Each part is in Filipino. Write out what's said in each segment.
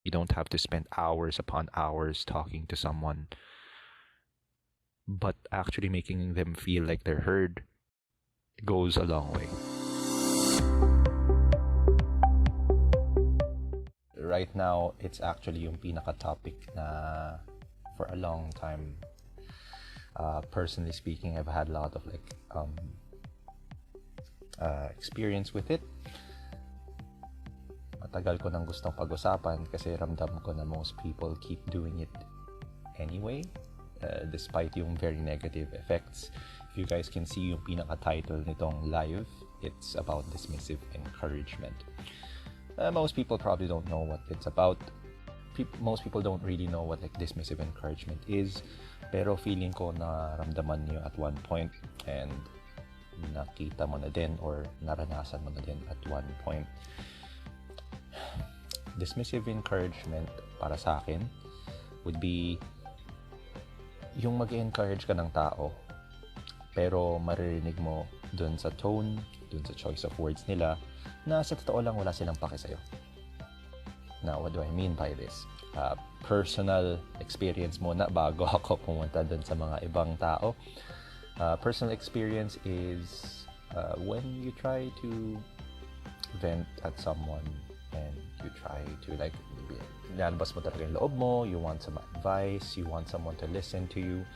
You don't have to spend hours upon hours talking to someone, but actually making them feel like they're heard goes a long way. Right now, it's actually yung pinaka-topic na for a long time. Personally speaking, I've had a lot of experience with it. Matagal ko nang gustong pag-usapan kasi ramdam ko na most people keep doing it anyway, despite yung very negative effects. If you guys can see yung pinaka-title nitong live, it's about dismissive encouragement. Most people probably don't know what it's about. Most people don't really know what dismissive encouragement is, pero feeling ko na ramdaman niyo at one point and nakita mo na din or naranasan mo na din at one point. Dismissive encouragement para sa akin would be yung mag-encourage ka ng tao pero maririnig mo dun sa tone, dun sa choice of words nila na sa totoo lang wala silang pake sa'yo. Now, what do I mean by this? Personal experience muna bago ako pumunta dun sa mga ibang tao. Personal experience is when you try to vent at someone and you try to nalabas mo talaga yung loob mo, you want some advice, you want someone to listen to you.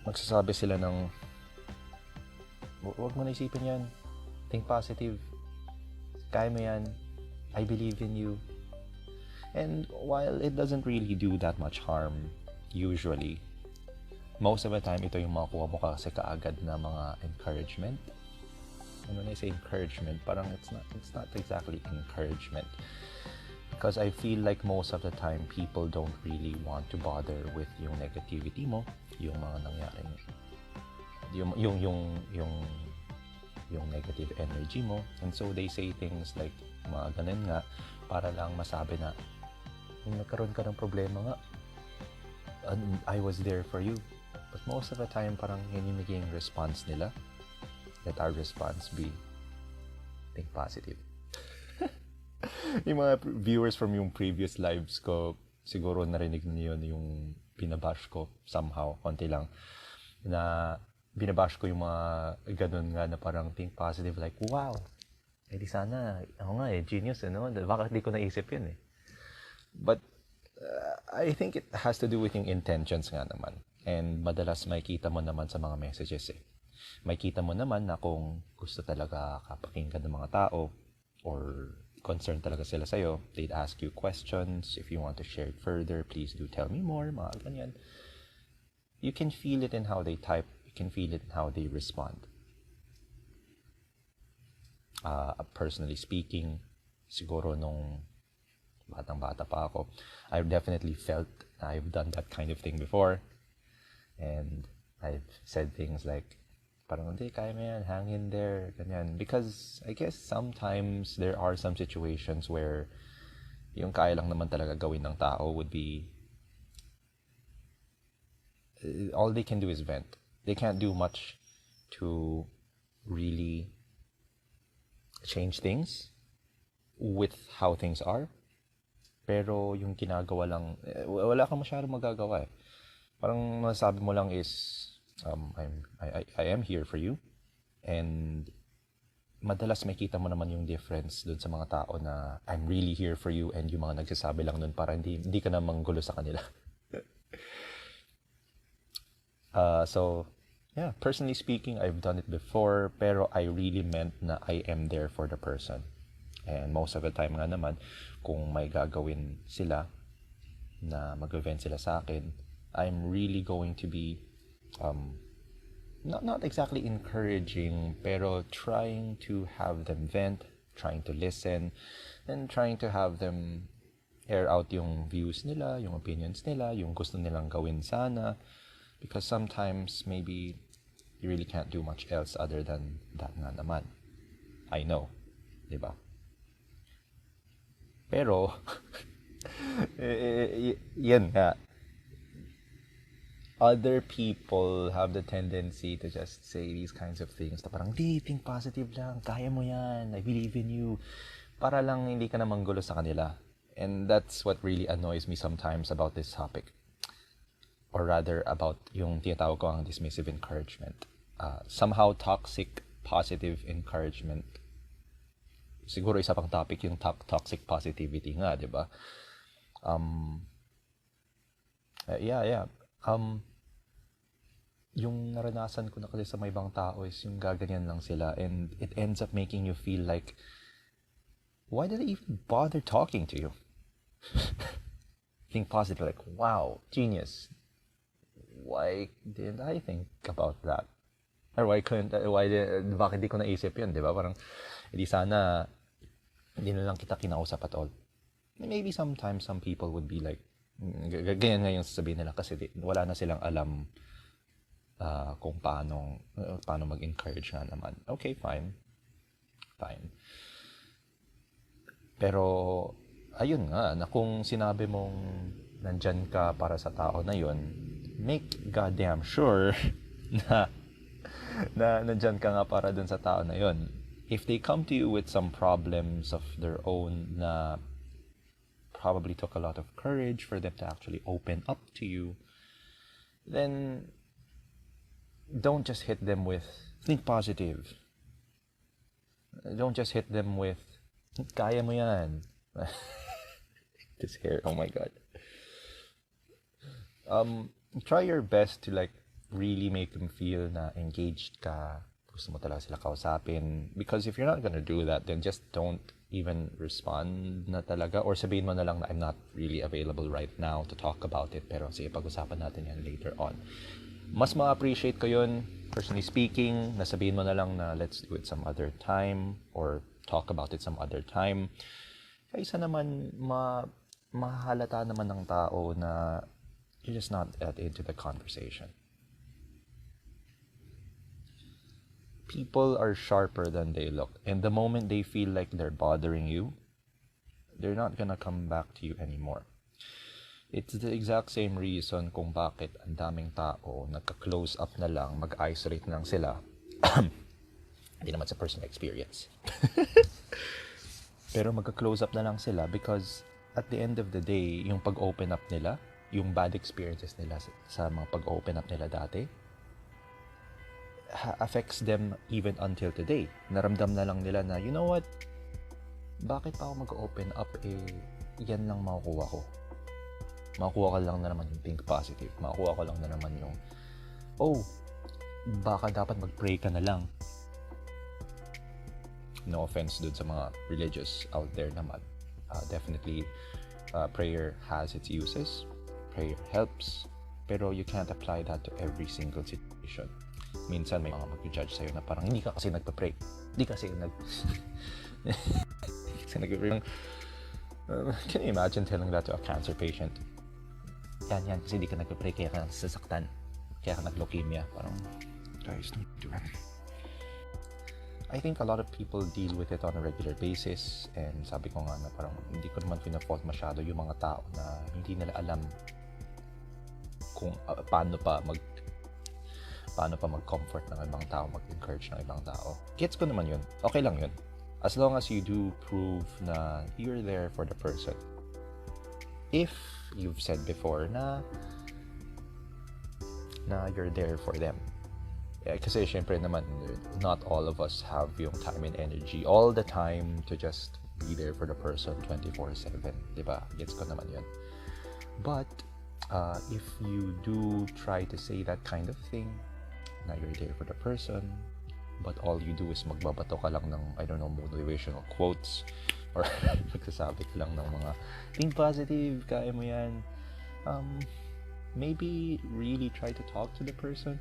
Magsasabi sila ng, huwag mo na isipin yan, think positive, kaya mo yan, I believe in you. And while it doesn't really do that much harm, usually, most of the time, ito yung makuha mo kasi kaagad na mga encouragement. And when I say encouragement, parang it's not exactly encouragement. Because I feel like most of the time, people don't really want to bother with yung negativity mo, yung mga nangyari, yung negative energy mo. And so they say things like, mga ganun nga, para lang masabi na, kung nagkaroon ka ng problema nga, I was there for you. But most of the time, parang yun yung naging response nila. Let our response be, think positive. Yung mga viewers from yung previous lives ko, siguro narinig niyo yung binabash ko somehow, konti lang, na binabash ko yung mga ganun nga na parang think positive, like, wow, di sana, ako nga genius, no? Bakit di ko naisip yun But, I think it has to do with yung intentions nga naman. And madalas makikita mo naman sa mga messages Makikita mo naman na kung gusto talaga kapakinggan ng mga tao or concerned talaga sila sa'yo, they'd ask you questions. If you want to share it further, please do tell me more, mga ganyan. You can feel it in how they type. You can feel it in how they respond. Personally speaking, siguro nung batang-bata pa ako, I've definitely felt I've done that kind of thing before. And I've said things like, parang hindi, kaya mo yan, hang in there, ganyan. Because I guess sometimes there are some situations where yung kaya lang naman talaga gawin ng tao would be, all they can do is vent. They can't do much to really change things with how things are. Pero yung ginagawa lang, wala kang masyadong magagawa Parang masasabi mo lang is, I am here for you. And madalas makita mo naman yung difference dun sa mga tao na I'm really here for you and yung mga nagsasabi lang dun para hindi ka na manggulo sa kanila. So, yeah, personally speaking, I've done it before, pero I really meant na I am there for the person. And most of the time nga naman, kung may gagawin sila, na mag-event sila sa akin, I'm really going to be not exactly encouraging, pero trying to have them vent, trying to listen, and trying to have them air out yung views nila, yung opinions nila, yung gusto nilang gawin sana. Because sometimes maybe you really can't do much else other than that nga naman. I know, diba? Pero yan nga, other people have the tendency to just say these kinds of things na parang, di, think positive lang, kaya mo yan, I believe in you. para lang hindi ka na manggulo sa kanila. And that's what really annoys me sometimes about this topic. Or rather, about yung tinatawag ko ang dismissive encouragement. Somehow toxic positive encouragement. Siguro isa pang topic yung toxic positivity nga, di ba? Yeah. Yung naranasan ko na kasi sa may ibang tao is yung gaganyan lang sila, and it ends up making you feel like, why did I even bother talking to you? Think positive, like, wow, genius. Why didn't I think about that? Or bakit di ko naisip yun, di ba? Parang, hindi sana, hindi na lang kita kinausap at all. Maybe sometimes some people would be like, ganyan nga yung sasabihin nila kasi wala na silang alam kung paano mag-encourage nga naman. Okay, fine. Pero, ayun nga, na kung sinabi mong nandyan ka para sa tao na yun, make goddamn sure na nandyan ka nga para dun sa tao na yun. If they come to you with some problems of their own na probably took a lot of courage for them to actually open up to you, then don't just hit them with, think positive. Don't just hit them with, kaya mo yan. This hair, oh my god. Try your best to like really make them feel na engaged ka, gusto mo talaga sila kausapin. Because if you're not gonna do that, then just don't even respond na talaga, or sabihin mo na lang na I'm not really available right now to talk about it, pero sige, pag-usapan natin yan later on. Mas ma-appreciate ko yun, personally speaking, na sabihin mo na lang na let's do it some other time, or talk about it some other time. Kaysa naman mahalata naman ng tao na you're just not that into the conversation. People are sharper than they look, and the moment they feel like they're bothering you, they're not gonna come back to you anymore. It's the exact same reason kung bakit ang daming tao nagka-close up na lang, mag-isolate na lang sila. Hindi naman sa personal experience. Pero magka-close up na lang sila because at the end of the day, yung pag-open up nila, yung bad experiences nila sa mga pag-open up nila dati, affects them even until today. Naramdam na lang nila na, you know what? Bakit pa ako mag-open up? Yan lang makukuha ko. Makukuha ka lang na naman yung think positive. Makukuha ka lang na naman yung, baka dapat mag-pray ka na lang. No offense dun sa mga religious out there naman. Definitely, prayer has its uses. Prayer helps. Pero you can't apply that to every single situation. Minsan may mga mag-judge sa'yo na parang hindi ka kasi nagpa-pray. Hindi kasi nag-pray. Can you imagine telling that to a cancer patient? Yan, kasi hindi ka nagpa-pray, kaya ka sasaktan. Kaya ka nag-leukemia. Parang, guys, don't do it. I think a lot of people deal with it on a regular basis, and sabi ko nga na parang hindi ko naman pina-fault masyado yung mga tao na hindi nila alam kung paano pa mag-comfort ng ibang tao, mag-encourage ng ibang tao. Gets ko naman yun. Okay lang yun. As long as you do prove na you're there for the person. If you've said before na you're there for them. Kasi syempre naman, not all of us have yung time and energy all the time to just be there for the person 24/7. Diba? Gets ko naman yun. But, if you do try to say that kind of thing, na you're there for the person, but all you do is magbabato ka lang ng, I don't know, motivational quotes, or magsasabi ka lang ng mga think positive, kaya mo yan. Maybe really try to talk to the person.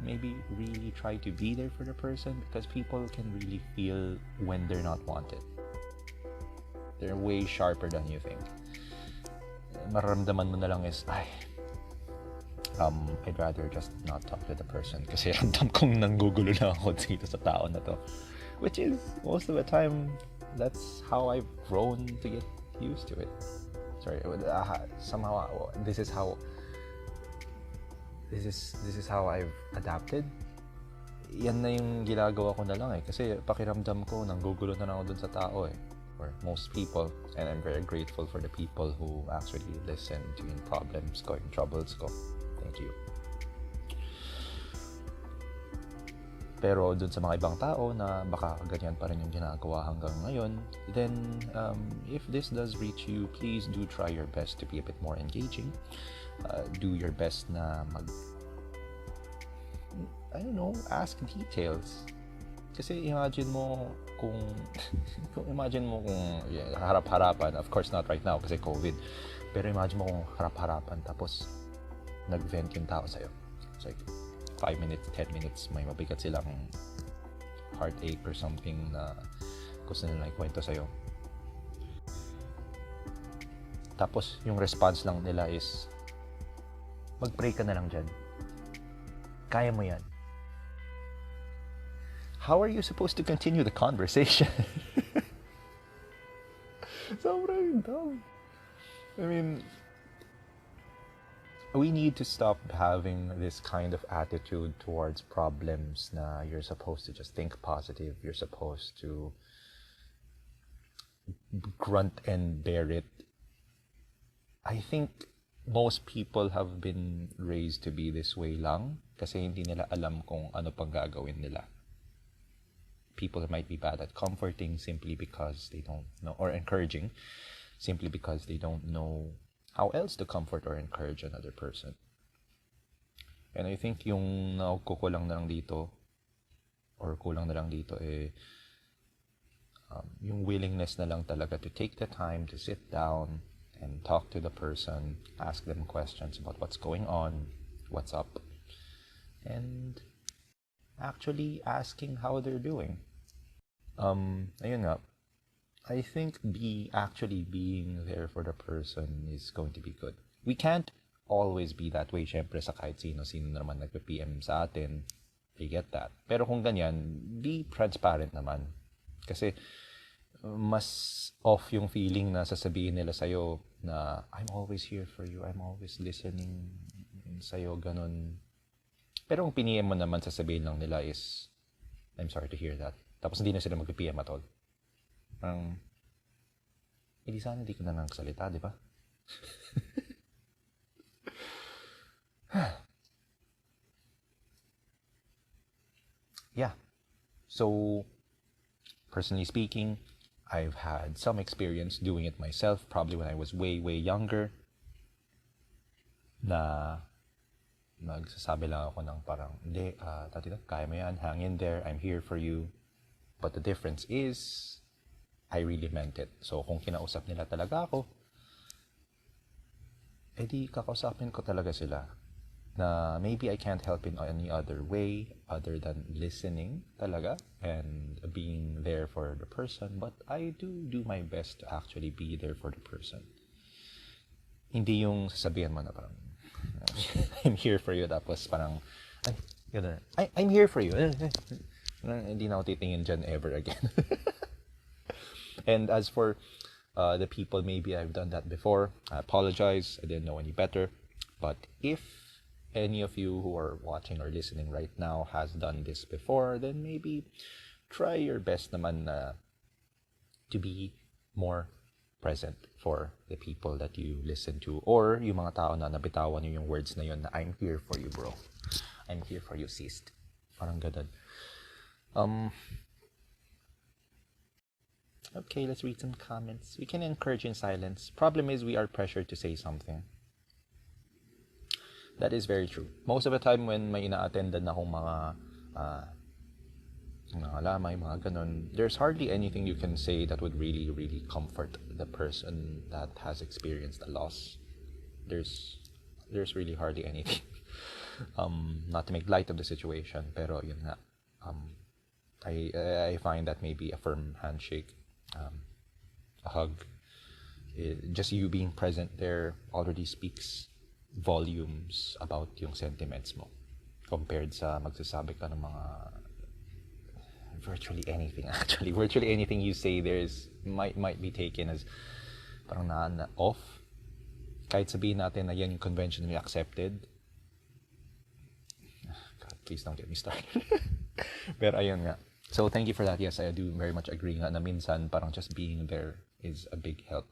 Maybe really try to be there for the person, because people can really feel when they're not wanted. They're way sharper than you think. Mararamdaman mo na lang is, I'd rather just not talk to the person kasi ramdam kong nanggugulo na ako dito sa tao na to. Which is, most of the time, that's how I've grown to get used to it. Sorry, somehow, this is how I've adapted. yan na yung ginagawa ko na lang eh. Kasi pakiramdam ko, nanggugulo na lang ako dun sa tao eh. Or most people. And I'm very grateful for the people who actually listen to yung problems ko, yung troubles ko. Thank you. Pero dun sa mga ibang tao na baka ganyan pa rin yung ginagawa hanggang ngayon, then if this does reach you, please do try your best to be a bit more engaging. Do your best na ask details. Kasi imagine mo kung harap-harapan, of course not right now kasi COVID, pero imagine mo kung harap-harapan tapos nag-vent yung tao sa'yo. It's like 5 minutes, 10 minutes, may mabigat silang heartache or something na gusto nila ikwento sa'yo. Tapos yung response lang nila is, mag-pray ka na lang dyan. Kaya mo yan. How are you supposed to continue the conversation? Sobrang dumb. I mean, we need to stop having this kind of attitude towards problems na you're supposed to just think positive. You're supposed to grunt and bear it. I think most people have been raised to be this way lang kasi hindi nila alam kung ano pang gagawin nila. People might be bad at comforting simply because they don't know, or encouraging simply because they don't know how else to comfort or encourage another person. And I think yung kulang na lang dito yung willingness na lang talaga to take the time to sit down and talk to the person, ask them questions about what's going on, what's up, and actually asking how they're doing. Ayun nga, I think actually being there for the person is going to be good. We can't always be that way, syempre sa kahit sino naman nagpe-PM sa atin, we get that. Pero kung ganyan, be transparent naman. Kasi mas off yung feeling na sasabihin nila sa'yo na I'm always here for you, I'm always listening sa'yo, ganun. Pero kung piniem mo naman, sasabihin lang nila is I'm sorry to hear that. Tapos hindi na sila mag-PM at all. Hindi sana hindi ko na nagsalita, di ba? Yeah. So, personally speaking, I've had some experience doing it myself, probably when I was way, way younger, na nagsasabi lang ako ng parang, hindi, kaya mo yan, hang in there, I'm here for you. But the difference is, I really meant it. So, kung kinausap nila talaga ako, edi kakausapin ko talaga sila. Na maybe I can't help in any other way other than listening talaga and being there for the person. But I do my best to actually be there for the person. Hindi yung sasabihan mo na parang, I'm here for you. Tapos parang, I'm here for you. Hindi na ako titingin dyan ever again. And as for the people, maybe I've done that before. I apologize. I didn't know any better. But if any of you who are watching or listening right now has done this before, then maybe try your best naman to be more present for the people that you listen to, or yung mga tao na nabitawan nyo yung words na yun na I'm here for you, bro. I'm here for you, sis. Parang ganun. Okay, let's read some comments. We can encourage in silence. Problem is we are pressured to say something. That is very true. Most of the time when may ina-attendan akong mga lamay, mga ganun, there's hardly anything you can say that would really, really comfort the person that has experienced a loss. There's really hardly anything. Not to make light of the situation, pero yun nga. I find that maybe a firm handshake, a hug, just you being present there already speaks volumes about yung sentiments mo compared sa magsasabi ka ng mga virtually anything. Actually, virtually anything you say might be taken as parang na off. Kahit sabihin natin na yan yung conventionally accepted. God, please don't get me started. Pero ayun nga. So thank you for that. Yes, I do very much agree nga na minsan parang just being there is a big help.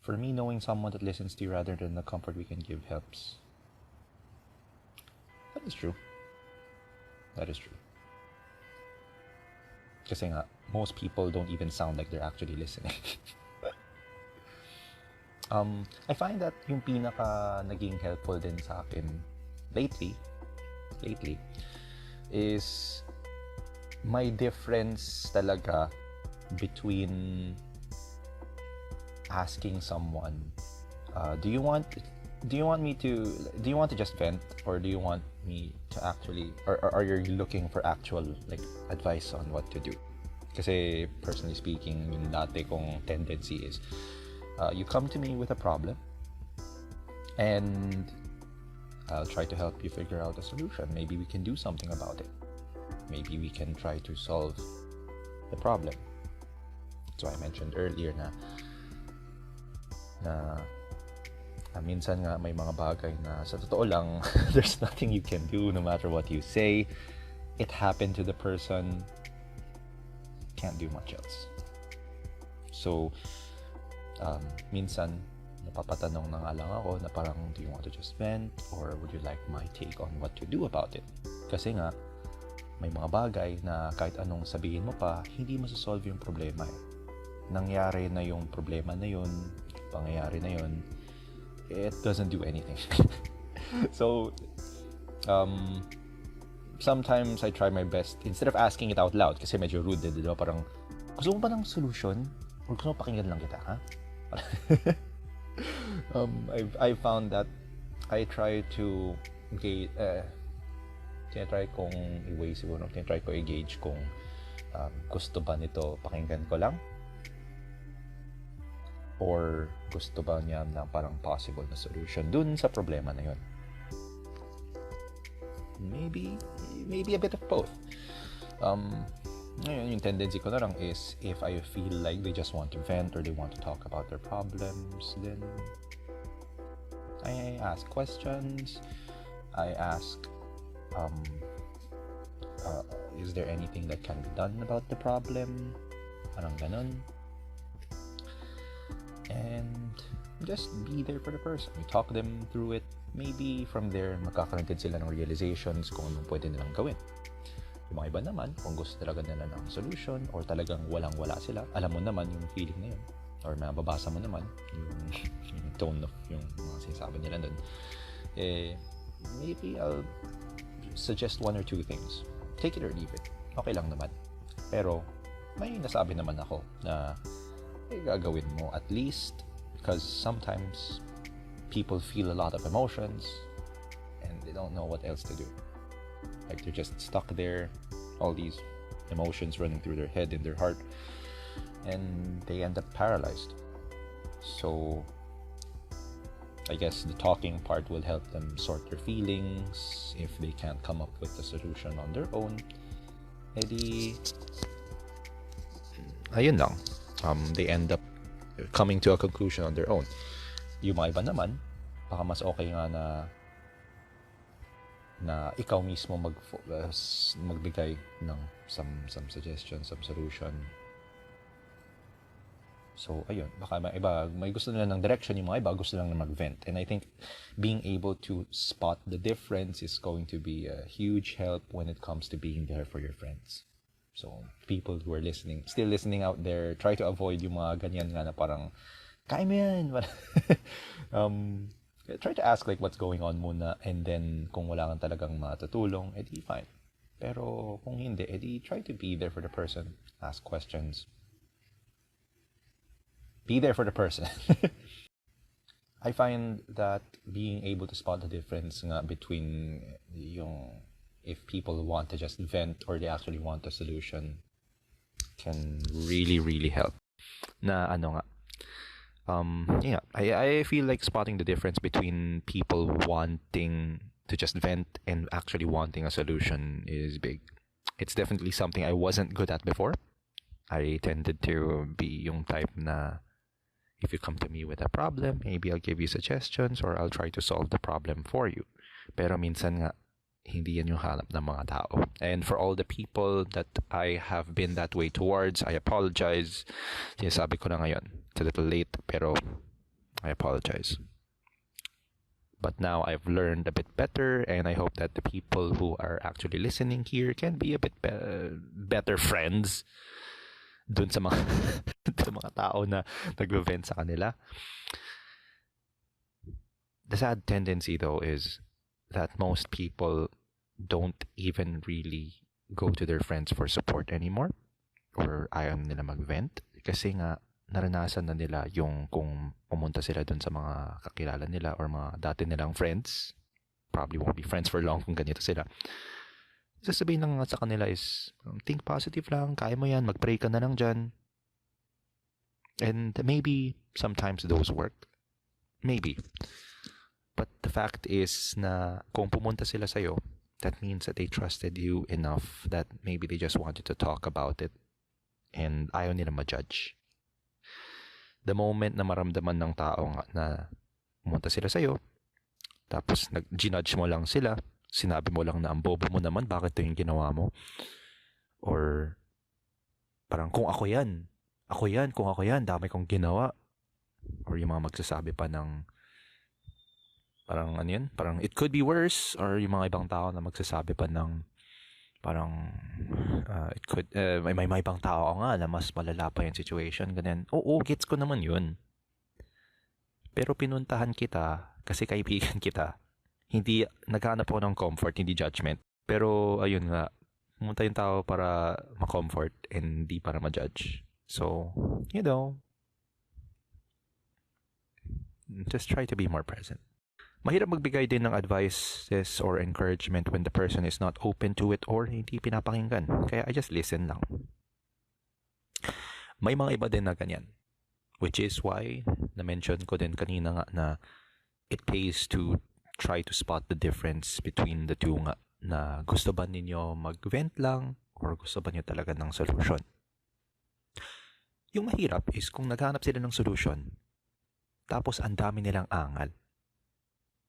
For me, knowing someone that listens to you rather than the comfort we can give helps. That is true. That is true. Kasi nga, most people don't even sound like they're actually listening. I find that yung pinaka naging helpful din sa akin lately is my difference talaga between asking someone, do you want to just vent, or do you want me to actually, or are you looking for actual like advice on what to do? Kasi personally speaking, yung dati kong tendency is you come to me with a problem and I'll try to help you figure out a solution. Maybe we can do something about it. Maybe we can try to solve the problem. So I mentioned earlier na minsan nga may mga bagay na sa totoo lang there's nothing you can do no matter what you say. It happened to the person. Can't do much else. So minsan napapatanong na nga lang ako na parang, do you want to just vent, or would you like my take on what to do about it? Kasi nga may mga bagay na kahit anong sabihin mo pa, hindi masasolve yung problema eh. Nangyari na yung problema na yun, pangyayari na yun, it doesn't do anything. So sometimes I try my best, instead of asking it out loud, kasi medyo rude, di ba? Parang, gusto mo ba ng solution? Or gusto mo pakinggan lang kita, ha? I found that I try to tinatry kong i-weigh siguro, tinatry ko i-gauge kung gusto ba nito pakinggan ko lang, or gusto ba niya na parang possible na solution dun sa problema na yun. Maybe a bit of both. Ngayon, yung tendency ko na lang is, if I feel like they just want to vent or they want to talk about their problems, then I ask questions. I ask, is there anything that can be done about the problem? Parang ganun. And just be there for the person. You talk them through it. Maybe from there, magkakaroon din sila ng realizations kung anong pwede nilang gawin. Yung mga iba naman, kung gusto talaga nila ng solution or talagang walang-wala sila, alam mo naman yung feeling na yun, or mababasa mo naman yung tone of yung mga sinasabi nila dun, maybe I'll suggest one or two things. Take it or leave it. Okay lang naman. Pero may nasabi naman ako na gagawin mo at least, because sometimes people feel a lot of emotions and they don't know what else to do. Like they're just stuck there, all these emotions running through their head and their heart, and they end up paralyzed. So I guess the talking part will help them sort their feelings. If they can't come up with a solution on their own, edi ayun lang, they end up coming to a conclusion on their own. Yung mga iba naman, baka mas okay nga na ikaw mismo magbigay ng some suggestions, some solution. So ayun, baka may iba may gusto nila ng direction, yung mga iba gusto lang na mag-vent. And I think being able to spot the difference is going to be a huge help when it comes to being there for your friends. So people who are still listening out there, try to avoid yung mga ganyan nga na parang kaya mo yan. Try to ask like what's going on muna, and then kung wala kang talagang matutulong, edi fine. Pero kung hindi, edi try to be there for the person. Ask questions. Be there for the person. I find that being able to spot the difference nga between yung if people want to just vent or they actually want a solution can really, really help. Na ano nga, I feel like spotting the difference between people wanting to just vent and actually wanting a solution is big. It's definitely something I wasn't good at before. I tended to be yung type na if you come to me with a problem, maybe I'll give you suggestions or I'll try to solve the problem for you. Pero minsan nga, hindi yan yung hanap ng mga tao. And for all the people that I have been that way towards, I apologize. Sinasabi ko na ngayon. It's a little late, pero I apologize. But now I've learned a bit better, and I hope that the people who are actually listening here can be a bit better friends dun sa mga, sa mga tao na nag-vent sa kanila. The sad tendency, though, is that most people don't even really go to their friends for support anymore, or ayaw nila mag-vent kasi nga naranasan na nila yung kung pumunta sila dun sa mga kakilala nila or mga dati nilang friends, probably won't be friends for long kung ganito sila. Sasabihin lang nga sa kanila is, think positive lang, kaya mo yan, mag-pray ka na lang dyan. And maybe sometimes those work. Maybe. But the fact is na kung pumunta sila sa'yo, that means that they trusted you enough that maybe they just wanted to talk about it and ayaw nila ma-judge. The moment na maramdaman ng tao nga na pumunta sila sa'yo, tapos nag-ginudge mo lang sila, sinabi mo lang na ang bobo mo naman, bakit ito yung ginawa mo? Or parang kung ako yan, dami kong ginawa. Or yung mga magsasabi pa ng parang ano yun? Parang it could be worse, or yung mga ibang tao na magsasabi pa ng parang it could may ibang tao nga na mas malala pa yung situation, ganyan. Oo, gets ko naman yun. Pero pinuntahan kita kasi kaibigan kita. Hindi naghahanap ako ng comfort, hindi judgment. Pero ayun nga, pumunta yung tao para ma-comfort and hindi para ma-judge. So, you know, just try to be more present. Mahirap magbigay din ng advices or encouragement when the person is not open to it or hindi pinapakinggan. Kaya I just listen lang. May mga iba din na ganyan. Which is why, na-mention ko din kanina nga na it pays to try to spot the difference between the two nga. Na gusto ba ninyo mag-vent lang or gusto ba niyo talaga ng solution? Yung mahirap is kung naghanap sila ng solution, tapos ang dami nilang angal.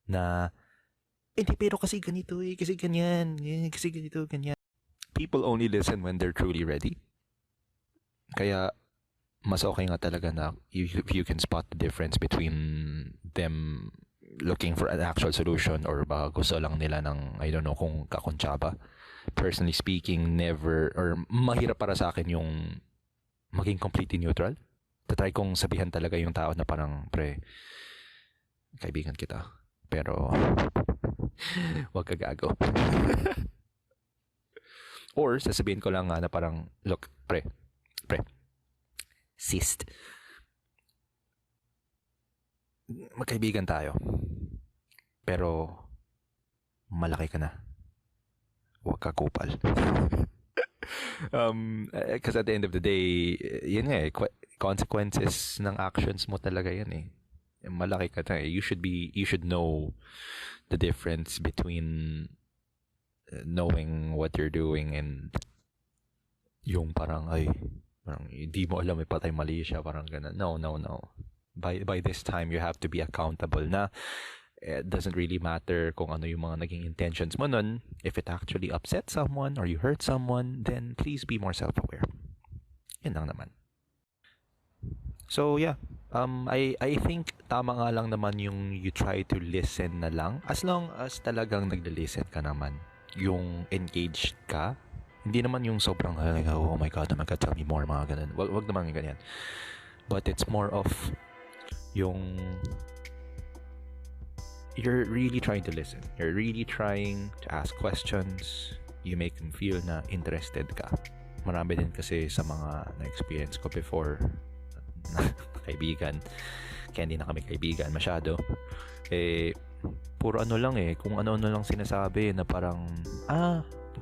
Na, hindi pero kasi ganito kasi ganyan, kasi ganito, ganyan. People only listen when they're truly ready. Kaya, mas okay nga talaga na you can spot the difference between them looking for an actual solution or ba gusto lang nila ng, I don't know, kung kakuntsaba. Personally speaking, never, or mahirap para sa akin yung maging completely neutral. Tatry kong sabihan talaga yung tao na parang, pre, kaibigan kita. Pero, wag ka gago. Or, sasabihin ko lang nga na parang, look, pre, sist. Magkaibigan tayo. Pero, malaki ka na. Wag ka kupal. Because at the end of the day, yun nga consequences ng actions mo talaga yan eh. Malaki ka na. You should know the difference between knowing what you're doing and yung parang hindi mo alam, patay mali siya, parang ganun. No. By this time, you have to be accountable na. It doesn't really matter kung ano yung mga naging intentions mo nun. If it actually upset someone or you hurt someone, then please be more self-aware. Yun lang naman. So yeah, I think tama nga lang naman yung you try to listen na lang. As long as talagang nagli-listen ka naman, yung engaged ka, hindi naman yung sobrang, oh my God, tell me more, mga ganun. Wag naman yung ganyan. But it's more of yung you're really trying to listen. You're really trying to ask questions. You make them feel na interested ka. Marami din kasi sa mga na-experience ko before na kaibigan. Kaya hindi na kami kaibigan masyado. Puro ano lang kung ano-ano lang sinasabi na parang,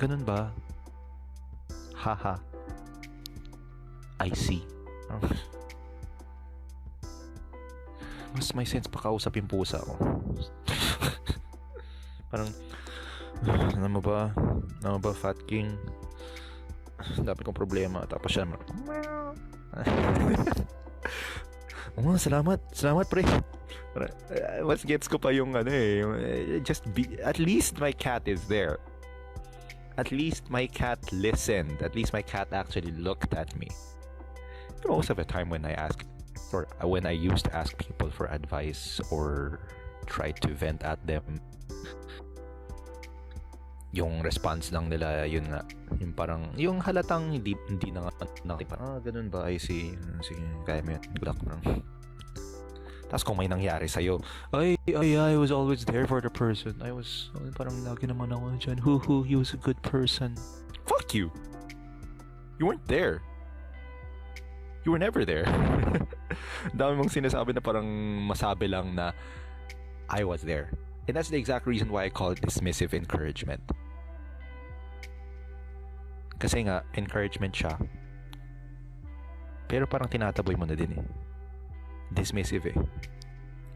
ganun ba? Haha. I see. Mas may sense pa kausap yung pusa ko. Parang, ano ba, Fat King? Dami kong problema. Tapos siya, Oh, salamat pre. Mas gets ko pa yung just be, at least my cat is there. At least my cat listened. At least my cat actually looked at me. Most of the time when I ask, or when I used to ask people for advice or try to vent at them, yung response lang nila, yun nga, yung parang, yung halatang hindi na parang, ganun ba, I see, sige, kaya mo yun, good luck lang. Tapos kung may nangyari sa'yo, I was always there for the person. I was, parang lagi naman ako dyan, he was a good person. Fuck you! You weren't there. You were never there. Dami mong sinasabi na parang masabi lang na I was there. And that's the exact reason why I call it dismissive encouragement. Kasi nga, encouragement siya. Pero parang tinataboy mo na din eh. Dismissive eh.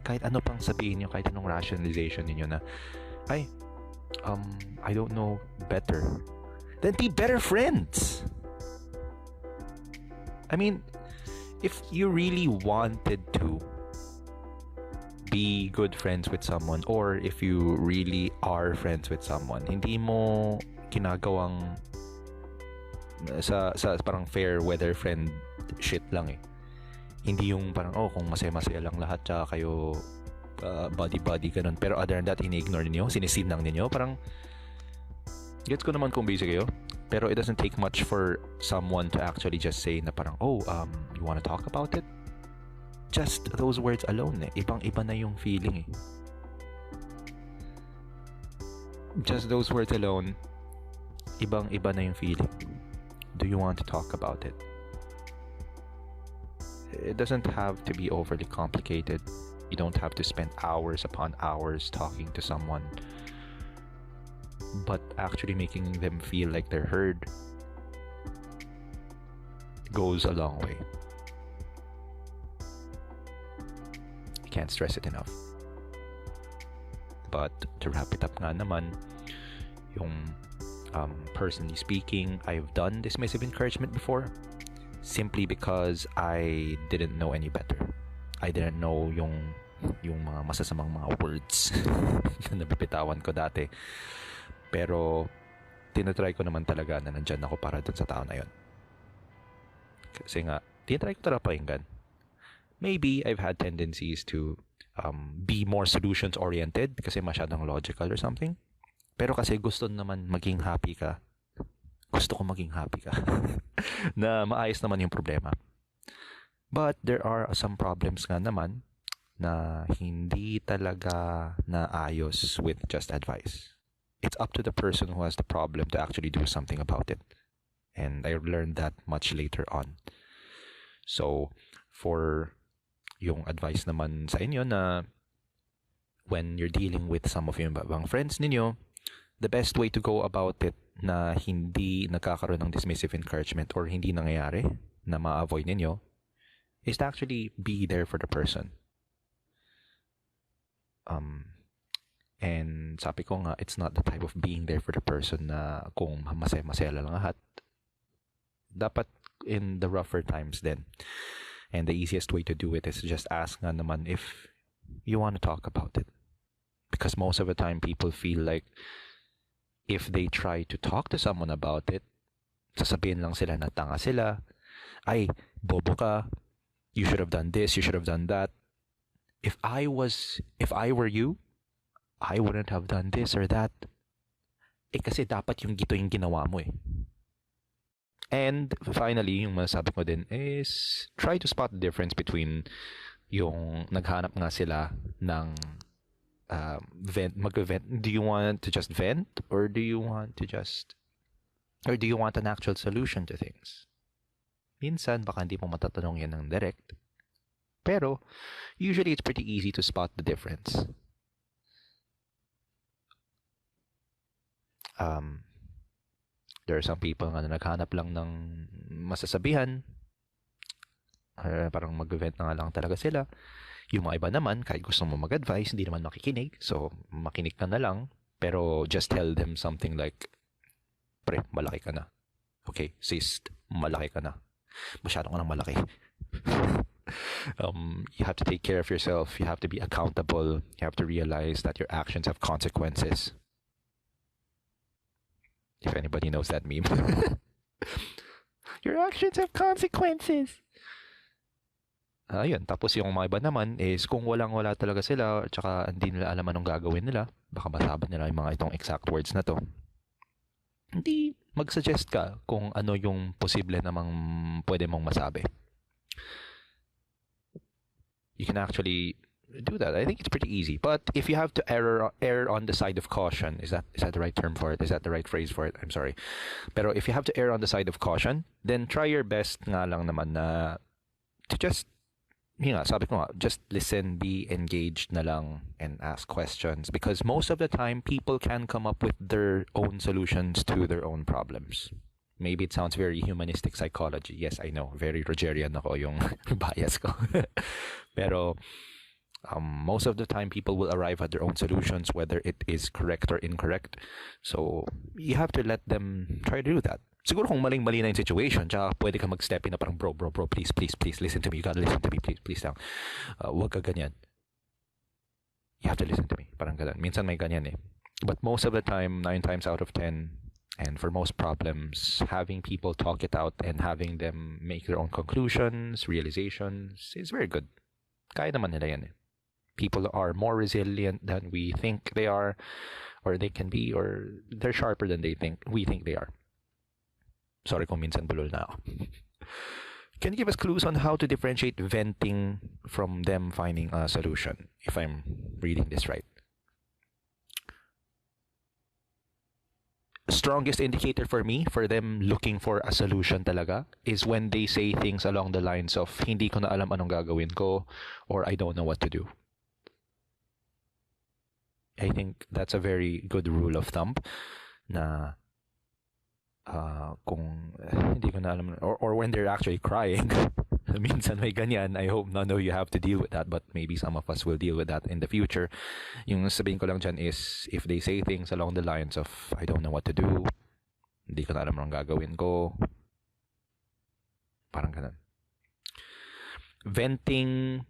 Kahit ano pang sabihin nyo, kahit anong rationalization niyo na, I don't know better. Then be better friends. I mean, if you really wanted to be good friends with someone, or if you really are friends with someone, hindi mo ginagawang sa parang fair weather friend shit lang eh. Hindi yung parang kung masaya-masaya lang lahat tsaka kayo buddy-buddy ganun, pero other than that ini-ignore niyo, sinisin lang niyo. Parang gets ko naman kung busy kayo, pero it doesn't take much for someone to actually just say na parang you wanna talk about it? Just those words alone eh, ibang-iba na yung feeling eh. Just those words alone, ibang-iba na yung feeling. Do you want to talk about it? It doesn't have to be overly complicated. You don't have to spend hours upon hours talking to someone, but actually making them feel like they're heard goes a long way. I can't stress it enough. But to wrap it up nga naman, yung personally speaking, I've done dismissive encouragement before simply because I didn't know any better. I didn't know yung mga masasamang mga words na nabibitawan ko dati. Pero tinatry ko naman talaga na nandyan ako para dun sa tao na yun. Kasi nga, tinatry ko talaga pakinggan. Maybe I've had tendencies to be more solutions-oriented kasi masyadong logical or something. Pero kasi gusto naman maging happy ka. Gusto ko maging happy ka. Na maayos naman yung problema. But there are some problems nga naman na hindi talaga naayos with just advice. It's up to the person who has the problem to actually do something about it. And I learned that much later on. So, for yung advice naman sa inyo na when you're dealing with some of yung ibang friends ninyo, the best way to go about it na hindi nagkakaroon ng dismissive encouragement or hindi nangyayari na ma-avoid ninyo is to actually be there for the person. And sabi ko nga, it's not the type of being there for the person na kung masaya-masaya lang lahat. Dapat in the rougher times then. And the easiest way to do it is to just ask nga naman if you want to talk about it. Because most of the time people feel like if they try to talk to someone about it, sasabihin lang sila na tanga sila. Ay, bobo ka. You should have done this. You should have done that. If I were you, I wouldn't have done this or that. Kasi dapat yung ginawa mo eh. And finally, yung masasabi ko din is try to spot the difference between yung naghanap nga sila ng mag-vent. Do you want to just vent or do you want an actual solution to things? Minsan baka hindi mo matatanong yan ng direct, pero usually it's pretty easy to spot the difference. There are some people nga na naghanap lang ng masasabihan, parang mag-vent na nga lang talaga sila. Yung mga iba naman, kahit gusto mo mag-advise, hindi naman makikinig. So, makinig ka na lang. Pero just tell them something like, pre, malaki ka na. Okay, sis, malaki ka na. Masyado ka nang malaki. You have to take care of yourself. You have to be accountable. You have to realize that your actions have consequences. If anybody knows that meme. Your actions have consequences. Ayun. Tapos yung mga iba naman is kung walang-wala talaga sila at saka hindi nila alam anong gagawin nila, baka masabi nila yung mga itong exact words na to. Hindi mag-suggest ka kung ano yung posible namang pwede mong masabi. You can actually do that. I think it's pretty easy. But if you have to err on the side of caution, is that the right term for it? Is that the right phrase for it? I'm sorry. Pero if you have to err on the side of caution, then try your best nga lang naman na to just, sabi ko nga, just listen, be engaged na lang, and ask questions. Because most of the time, people can come up with their own solutions to their own problems. Maybe it sounds very humanistic psychology. Yes, I know. Very Rogerian ako yung bias ko. Pero most of the time, people will arrive at their own solutions, whether it is correct or incorrect. So, you have to let them try to do that. Siguro kung maling-mali na yung situation, tsaka pwede ka mag-step in na parang, bro, please, listen to me. You gotta listen to me, please lang. Huwag ka ganyan. You have to listen to me. Parang ganyan. Minsan may ganyan eh. But most of the time, 9 times out of 10, and for most problems, having people talk it out and having them make their own conclusions, realizations, is very good. Kaya naman nila yan eh. People are more resilient than we think they are, or they can be, or they're sharper than we think they are. Sorry kung minsan bulol na ako. Can you give us clues on how to differentiate venting from them finding a solution, if I'm reading this right? Strongest indicator for me, for them looking for a solution talaga, is when they say things along the lines of, hindi ko na alam anong gagawin ko, or I don't know what to do. I think that's a very good rule of thumb na kung hindi ko na alam, or when they're actually crying. Minsan may ganyan. I hope none of you have to deal with that, but maybe some of us will deal with that in the future. Yung sabihin ko lang dyan is, if they say things along the lines of, I don't know what to do, hindi ko na alam anong gagawin ko, parang ganun. Venting,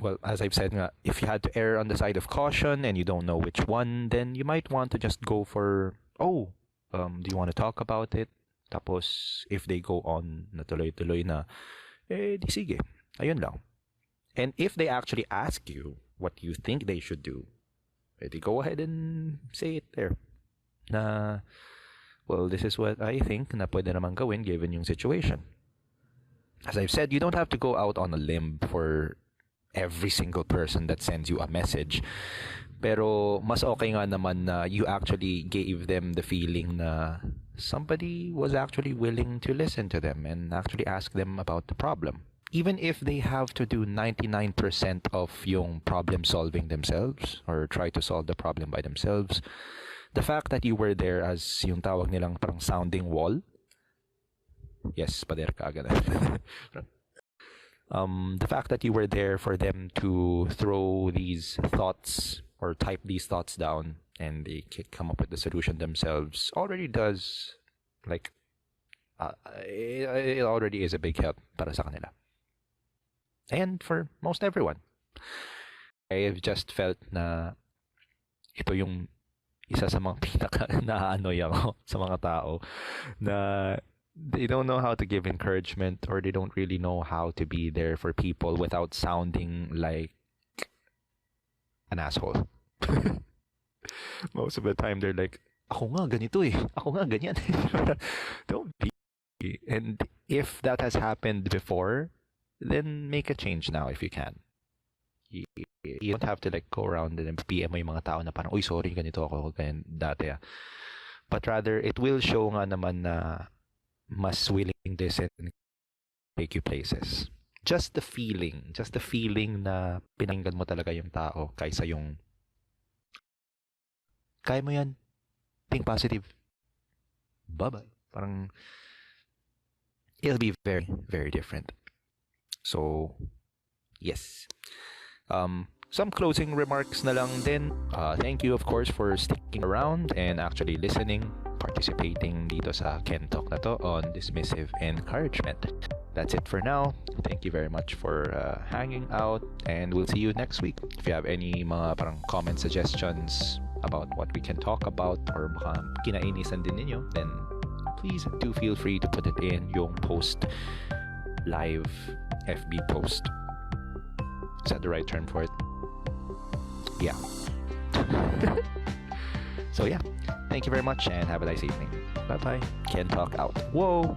well, as I've said nga, if you had to err on the side of caution and you don't know which one, then you might want to just go for, do you want to talk about it? Tapos, if they go on na tuloy-tuloy na, di sige. Ayun lang. And if they actually ask you what you think they should do, edi go ahead and say it there. Na, well, this is what I think na pwede naman gawin given yung situation. As I've said, you don't have to go out on a limb for every single person that sends you a message. Pero mas okay nga naman na you actually gave them the feeling na somebody was actually willing to listen to them and actually ask them about the problem. Even if they have to do 99% of yung problem solving themselves or try to solve the problem by themselves, the fact that you were there as yung tawag nilang parang sounding wall, yes, pader ka agad. The fact that you were there for them to throw these thoughts or type these thoughts down and they can come up with the solution themselves already does, like, it already is a big help para sa kanila. And for most everyone. I've just felt na ito yung isa sa mga pinaka na-annoy ako sa mga tao na they don't know how to give encouragement or they don't really know how to be there for people without sounding like an asshole. Most of the time they're like, ako nga ganito eh. Ako nga ganyan. Don't be. And if that has happened before, then make a change now if you can. You don't have to like go around and PM mo yung mga tao na parang, uy, sorry, ganito ako, ganyan dati. But rather, it will show nga naman na mas willing this and take you places. Just the feeling na pinakinggan mo talaga yung tao kaysa yung kaya mo yan, think positive, bye-bye. Parang it'll be very, very different. So, yes. Some closing remarks na lang din. Thank you, of course, for sticking around and actually listening participating dito sa KENTalk na to on Dismissive Encouragement. That's it for now. Thank you very much for hanging out, and we'll see you next week. If you have any mga parang comment suggestions about what we can talk about, or baka kinainisan din ninyo, then please do feel free to put it in yung post, live FB post. Is that the right term for it? Yeah. So yeah, thank you very much and have a nice evening. Bye bye. KENTalk out. Whoa.